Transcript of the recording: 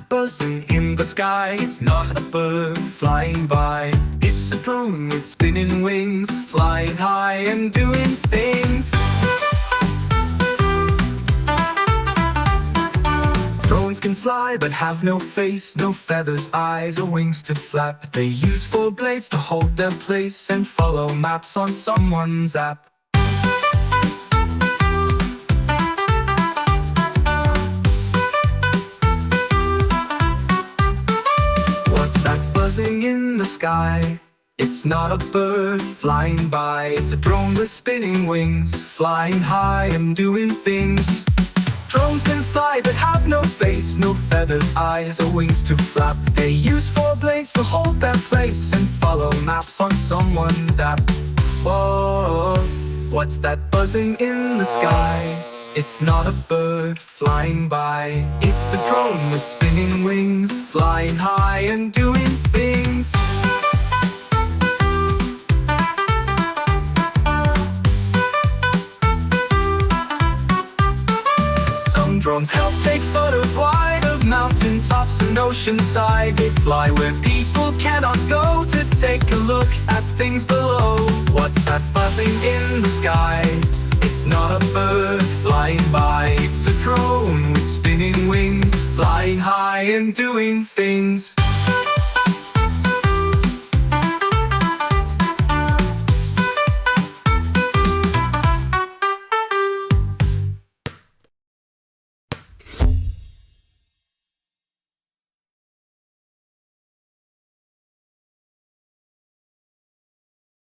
buzzing in the sky? It's not a bird flying by. It's a drone with spinning wings, flying high and doing things. Drones can fly but have no face, no feathers, eyes or wings to flap. They use four blades to hold their place and follow maps on someone's app. What's that buzzing in the sky? It's not a bird flying by. It's a drone with spinning wings, flying high and doing things. Drones can fly but have no face, no feathers, eyes or wings to flap. They use four blades to hold their place and follow maps on someone's app. Whoa, what's that buzzing in the sky? It's not a bird flying by. It's a drone with spinning wings, flying high and doing things. Drones help take photos wide of mountain tops and ocean side. They fly where people cannot go to take a look at things below. What's that buzzing in the sky? It's not a bird flying by. It's a drone with spinning wings, flying high and doing things.